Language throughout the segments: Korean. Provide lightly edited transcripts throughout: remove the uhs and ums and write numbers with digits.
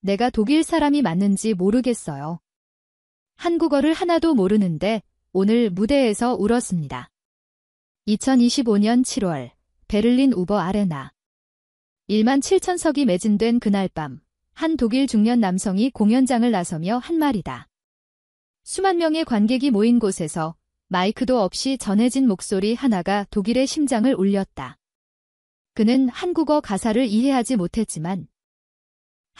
내가 독일 사람이 맞는지 모르겠어요. 한국어를 하나도 모르는데 오늘 무대에서 울었습니다. 2025년 7월 베를린 우버 아레나. 1만 7천석이 매진된 그날 밤, 한 독일 중년 남성이 공연장을 나서며 한 말이다. 수만 명의 관객이 모인 곳에서 마이크도 없이 전해진 목소리 하나가 독일의 심장을 울렸다. 그는 한국어 가사를 이해하지 못했지만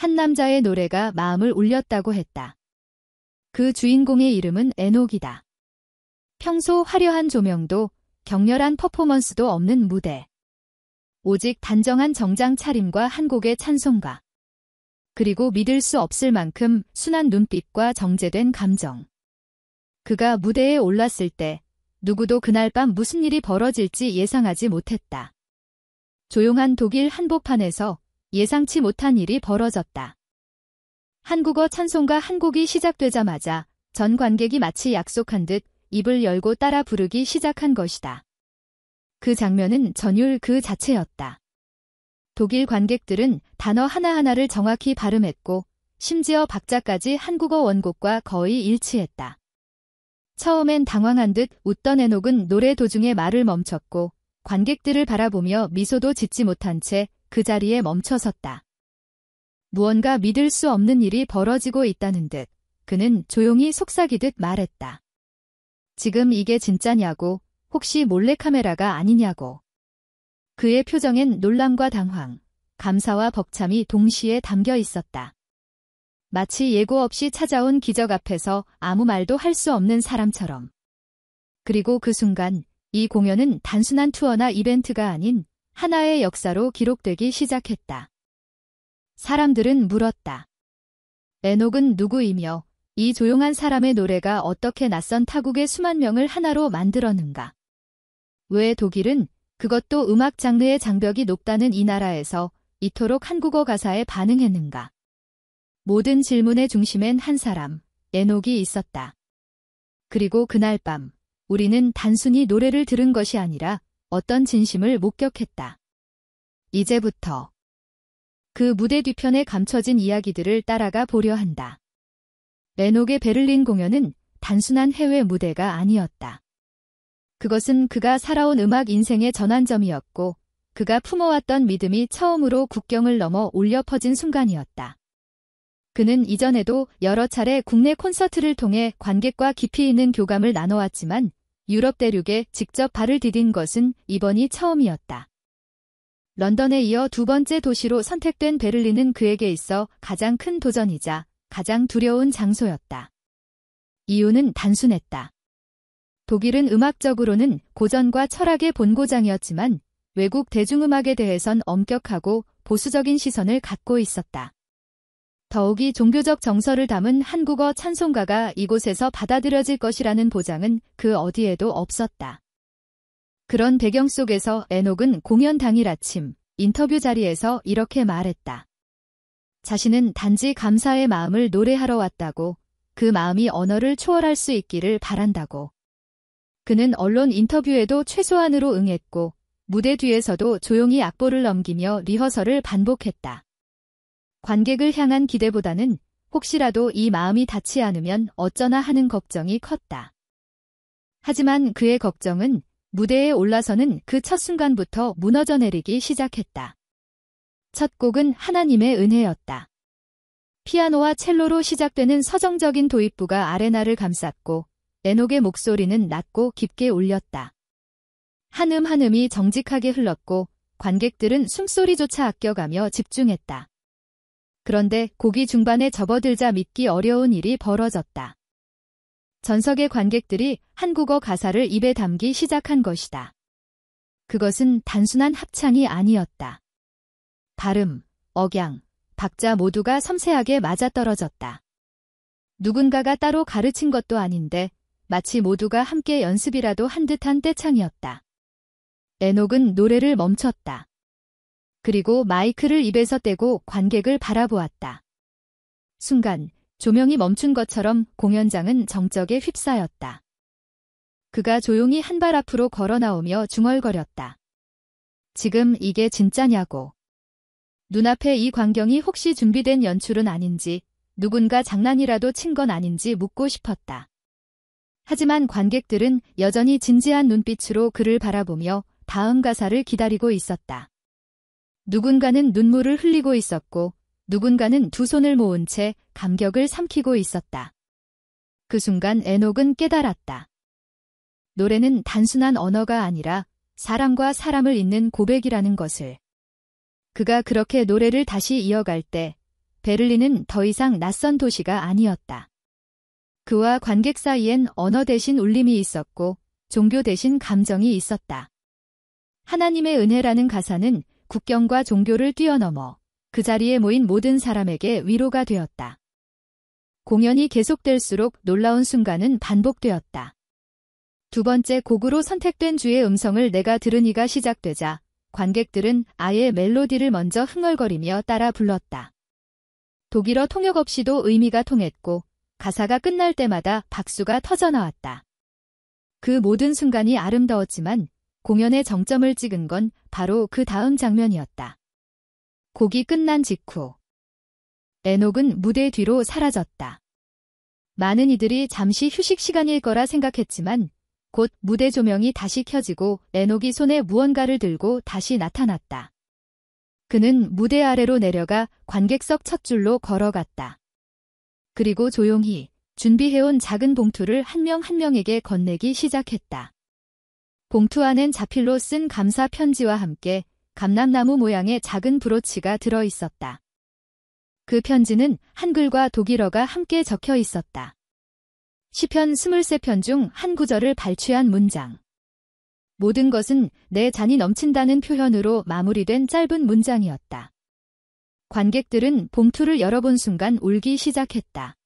한 남자의 노래가 마음을 울렸다고 했다. 그 주인공의 이름은 에녹이다. 평소 화려한 조명도 격렬한 퍼포먼스도 없는 무대. 오직 단정한 정장 차림과 한 곡의 찬송가. 그리고 믿을 수 없을 만큼 순한 눈빛과 정제된 감정. 그가 무대에 올랐을 때 누구도 그날 밤 무슨 일이 벌어질지 예상하지 못했다. 조용한 독일 한복판에서 예상치 못한 일이 벌어졌다. 한국어 찬송가 한 곡이 시작되자마자 전 관객이 마치 약속한 듯 입을 열고 따라 부르기 시작한 것이다. 그 장면은 전율 그 자체였다. 독일 관객들은 단어 하나하나를 정확히 발음했고 심지어 박자까지 한국어 원곡과 거의 일치했다. 처음엔 당황한 듯 웃던 에녹은 노래 도중에 말을 멈췄고 관객들을 바라보며 미소도 짓지 못한 채 그 자리에 멈춰섰다. 무언가 믿을 수 없는 일이 벌어지고 있다는 듯 그는 조용히 속삭이듯 말했다. 지금 이게 진짜냐고, 혹시 몰래카메라가 아니냐고. 그의 표정엔 놀람과 당황, 감사와 벅참이 동시에 담겨 있었다. 마치 예고 없이 찾아온 기적 앞에서 아무 말도 할 수 없는 사람처럼. 그리고 그 순간 이 공연은 단순한 투어나 이벤트가 아닌 하나의 역사로 기록되기 시작했다. 사람들은 물었다. 에녹은 누구이며 이 조용한 사람의 노래가 어떻게 낯선 타국의 수만 명을 하나로 만들었는가? 왜 독일은, 그것도 음악 장르의 장벽이 높다는 이 나라에서 이토록 한국어 가사에 반응했는가? 모든 질문의 중심엔 한 사람, 에녹이 있었다. 그리고 그날 밤, 우리는 단순히 노래를 들은 것이 아니라 어떤 진심을 목격했다. 이제부터 그 무대 뒤편에 감춰진 이야기들을 따라가 보려 한다. 에녹의 베를린 공연은 단순한 해외 무대가 아니었다. 그것은 그가 살아온 음악 인생의 전환점이었고 그가 품어왔던 믿음이 처음으로 국경을 넘어 울려 퍼진 순간이었다. 그는 이전에도 여러 차례 국내 콘서트를 통해 관객과 깊이 있는 교감을 나눠왔지만 유럽 대륙에 직접 발을 디딘 것은 이번이 처음이었다. 런던에 이어 두 번째 도시로 선택된 베를린은 그에게 있어 가장 큰 도전이자 가장 두려운 장소였다. 이유는 단순했다. 독일은 음악적으로는 고전과 철학의 본고장이었지만 외국 대중음악에 대해선 엄격하고 보수적인 시선을 갖고 있었다. 더욱이 종교적 정서를 담은 한국어 찬송가가 이곳에서 받아들여질 것이라는 보장은 그 어디에도 없었다. 그런 배경 속에서 에녹은 공연 당일 아침 인터뷰 자리에서 이렇게 말했다. 자신은 단지 감사의 마음을 노래하러 왔다고, 그 마음이 언어를 초월할 수 있기를 바란다고. 그는 언론 인터뷰에도 최소한으로 응했고 무대 뒤에서도 조용히 악보를 넘기며 리허설을 반복했다. 관객을 향한 기대보다는 혹시라도 이 마음이 닿지 않으면 어쩌나 하는 걱정이 컸다. 하지만 그의 걱정은 무대에 올라서는 그 첫 순간부터 무너져 내리기 시작했다. 첫 곡은 하나님의 은혜였다. 피아노와 첼로로 시작되는 서정적인 도입부가 아레나를 감쌌고 에녹의 목소리는 낮고 깊게 울렸다. 한 음 한 음이 정직하게 흘렀고 관객들은 숨소리조차 아껴가며 집중했다. 그런데 곡이 중반에 접어들자 믿기 어려운 일이 벌어졌다. 전석의 관객들이 한국어 가사를 입에 담기 시작한 것이다. 그것은 단순한 합창이 아니었다. 발음, 억양, 박자 모두가 섬세하게 맞아떨어졌다. 누군가가 따로 가르친 것도 아닌데 마치 모두가 함께 연습이라도 한 듯한 떼창이었다. 에녹은 노래를 멈췄다. 그리고 마이크를 입에서 떼고 관객을 바라보았다. 순간 조명이 멈춘 것처럼 공연장은 정적에 휩싸였다. 그가 조용히 한 발 앞으로 걸어 나오며 중얼거렸다. 지금 이게 진짜냐고. 눈앞에 이 광경이 혹시 준비된 연출은 아닌지, 누군가 장난이라도 친 건 아닌지 묻고 싶었다. 하지만 관객들은 여전히 진지한 눈빛으로 그를 바라보며 다음 가사를 기다리고 있었다. 누군가는 눈물을 흘리고 있었고, 누군가는 두 손을 모은 채 감격을 삼키고 있었다. 그 순간 에녹은 깨달았다. 노래는 단순한 언어가 아니라 사람과 사람을 잇는 고백이라는 것을. 그가 그렇게 노래를 다시 이어갈 때 베를린은 더 이상 낯선 도시가 아니었다. 그와 관객 사이엔 언어 대신 울림이 있었고 종교 대신 감정이 있었다. 하나님의 은혜라는 가사는 국경과 종교를 뛰어넘어 그 자리에 모인 모든 사람에게 위로가 되었다. 공연이 계속될수록 놀라운 순간은 반복되었다. 두 번째 곡으로 선택된 주의 음성을 내가 들으니가 시작되자 관객들은 아예 멜로디를 먼저 흥얼거리며 따라 불렀다. 독일어 통역 없이도 의미가 통했고 가사가 끝날 때마다 박수가 터져나왔다. 그 모든 순간이 아름다웠지만 공연의 정점을 찍은 건 바로 그 다음 장면이었다. 곡이 끝난 직후 에녹은 무대 뒤로 사라졌다. 많은 이들이 잠시 휴식 시간일 거라 생각했지만 곧 무대 조명이 다시 켜지고 에녹이 손에 무언가를 들고 다시 나타났다. 그는 무대 아래로 내려가 관객석 첫 줄로 걸어갔다. 그리고 조용히 준비해온 작은 봉투를 한 명 한 명에게 건네기 시작했다. 봉투 안엔 자필로 쓴 감사 편지와 함께 감람나무 모양의 작은 브로치가 들어 있었다. 그 편지는 한글과 독일어가 함께 적혀 있었다. 시편 23편 중 한 구절을 발췌한 문장. 모든 것은 내 잔이 넘친다는 표현으로 마무리된 짧은 문장이었다. 관객들은 봉투를 열어본 순간 울기 시작했다.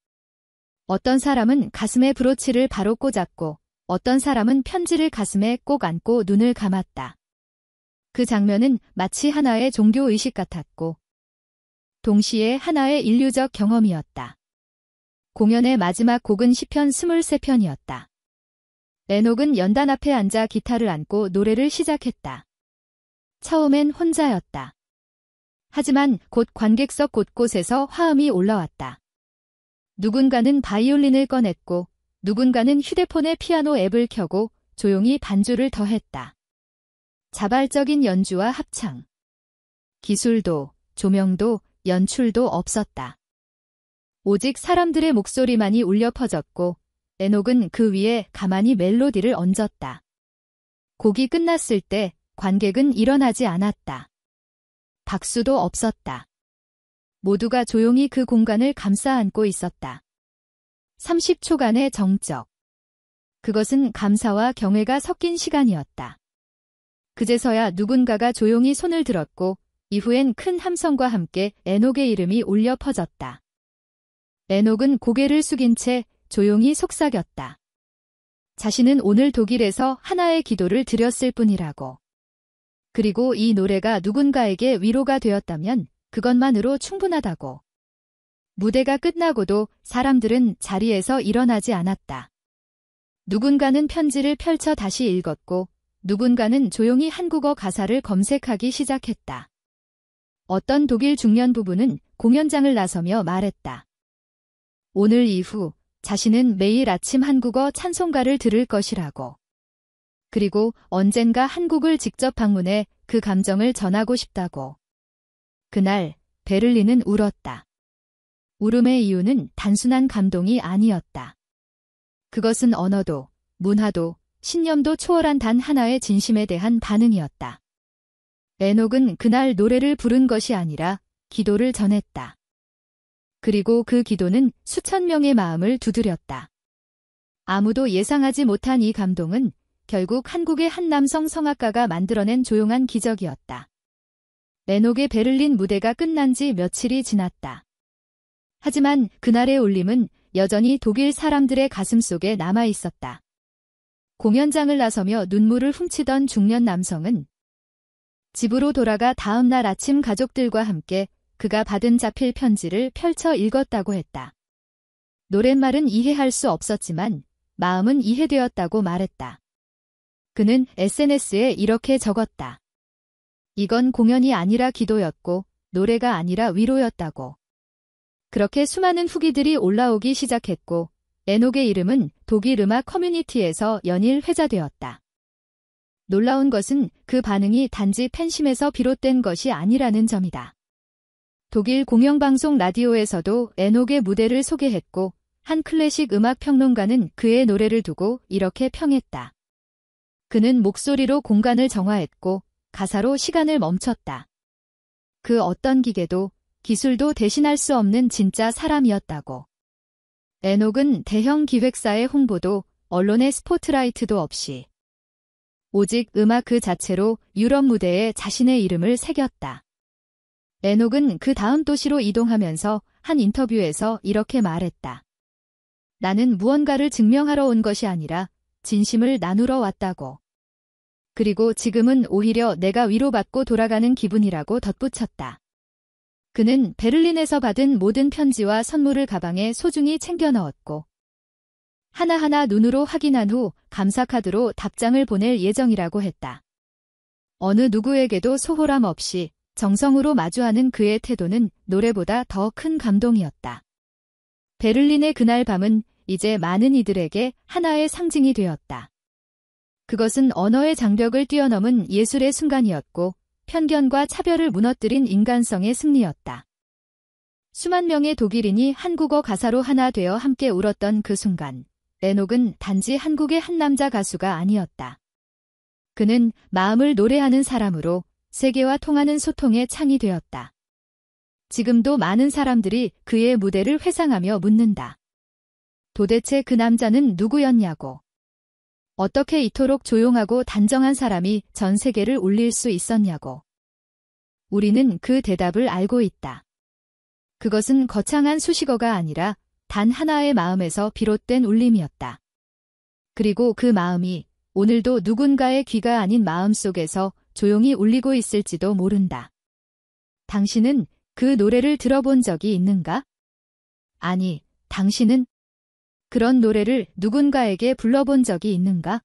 어떤 사람은 가슴에 브로치를 바로 꽂았고 어떤 사람은 편지를 가슴에 꼭 안고 눈을 감았다. 그 장면은 마치 하나의 종교의식 같았고 동시에 하나의 인류적 경험이었다. 공연의 마지막 곡은 시편 23편이었다. 에녹은 연단 앞에 앉아 기타를 안고 노래를 시작했다. 처음엔 혼자였다. 하지만 곧 관객석 곳곳에서 화음이 올라왔다. 누군가는 바이올린을 꺼냈고 누군가는 휴대폰의 피아노 앱을 켜고 조용히 반주를 더했다. 자발적인 연주와 합창. 기술도, 조명도, 연출도 없었다. 오직 사람들의 목소리만이 울려 퍼졌고 에녹은 그 위에 가만히 멜로디를 얹었다. 곡이 끝났을 때 관객은 일어나지 않았다. 박수도 없었다. 모두가 조용히 그 공간을 감싸 안고 있었다. 30초간의 정적. 그것은 감사와 경외가 섞인 시간이었다. 그제서야 누군가가 조용히 손을 들었고 이후엔 큰 함성과 함께 에녹의 이름이 울려 퍼졌다. 에녹은 고개를 숙인 채 조용히 속삭였다. 자신은 오늘 독일에서 하나의 기도를 드렸을 뿐이라고. 그리고 이 노래가 누군가에게 위로가 되었다면 그것만으로 충분하다고. 무대가 끝나고도 사람들은 자리에서 일어나지 않았다. 누군가는 편지를 펼쳐 다시 읽었고 누군가는 조용히 한국어 가사를 검색하기 시작했다. 어떤 독일 중년 부부는 공연장을 나서며 말했다. 오늘 이후 자신은 매일 아침 한국어 찬송가를 들을 것이라고. 그리고 언젠가 한국을 직접 방문해 그 감정을 전하고 싶다고. 그날 베를린은 울었다. 울음의 이유는 단순한 감동이 아니었다. 그것은 언어도, 문화도, 신념도 초월한 단 하나의 진심에 대한 반응이었다. 에녹은 그날 노래를 부른 것이 아니라 기도를 전했다. 그리고 그 기도는 수천 명의 마음을 두드렸다. 아무도 예상하지 못한 이 감동은 결국 한국의 한 남성 성악가가 만들어낸 조용한 기적이었다. 에녹의 베를린 무대가 끝난 지 며칠이 지났다. 하지만 그날의 울림은 여전히 독일 사람들의 가슴 속에 남아 있었다. 공연장을 나서며 눈물을 훔치던 중년 남성은 집으로 돌아가 다음 날 아침 가족들과 함께 그가 받은 자필 편지를 펼쳐 읽었다고 했다. 노랫말은 이해할 수 없었지만 마음은 이해되었다고 말했다. 그는 SNS에 이렇게 적었다. 이건 공연이 아니라 기도였고 노래가 아니라 위로였다고. 그렇게 수많은 후기들이 올라오기 시작했고 에녹의 이름은 독일 음악 커뮤니티에서 연일 회자되었다. 놀라운 것은 그 반응이 단지 팬심에서 비롯된 것이 아니라는 점이다. 독일 공영방송 라디오에서도 에녹의 무대를 소개했고 한 클래식 음악 평론가는 그의 노래를 두고 이렇게 평했다. 그는 목소리로 공간을 정화했고 가사로 시간을 멈췄다. 그 어떤 기계도 기술도 대신할 수 없는 진짜 사람이었다고. 에녹은 대형 기획사의 홍보도 언론의 스포트라이트도 없이 오직 음악 그 자체로 유럽 무대에 자신의 이름을 새겼다. 에녹은 그 다음 도시로 이동하면서 한 인터뷰에서 이렇게 말했다. 나는 무언가를 증명하러 온 것이 아니라 진심을 나누러 왔다고. 그리고 지금은 오히려 내가 위로받고 돌아가는 기분이라고 덧붙였다. 그는 베를린에서 받은 모든 편지와 선물을 가방에 소중히 챙겨 넣었고 하나하나 눈으로 확인한 후 감사 카드로 답장을 보낼 예정이라고 했다. 어느 누구에게도 소홀함 없이 정성으로 마주하는 그의 태도는 노래보다 더 큰 감동이었다. 베를린의 그날 밤은 이제 많은 이들에게 하나의 상징이 되었다. 그것은 언어의 장벽을 뛰어넘은 예술의 순간이었고 편견과 차별을 무너뜨린 인간성의 승리였다. 수만 명의 독일인이 한국어 가사로 하나 되어 함께 울었던 그 순간, 에녹은 단지 한국의 한 남자 가수가 아니었다. 그는 마음을 노래하는 사람으로 세계와 통하는 소통의 창이 되었다. 지금도 많은 사람들이 그의 무대를 회상하며 묻는다. 도대체 그 남자는 누구였냐고. 어떻게 이토록 조용하고 단정한 사람이 전 세계를 울릴 수 있었냐고. 우리는 그 대답을 알고 있다. 그것은 거창한 수식어가 아니라 단 하나의 마음에서 비롯된 울림이었다. 그리고 그 마음이 오늘도 누군가의 귀가 아닌 마음 속에서 조용히 울리고 있을지도 모른다. 당신은 그 노래를 들어본 적이 있는가? 아니, 당신은 그런 노래를 누군가에게 불러본 적이 있는가?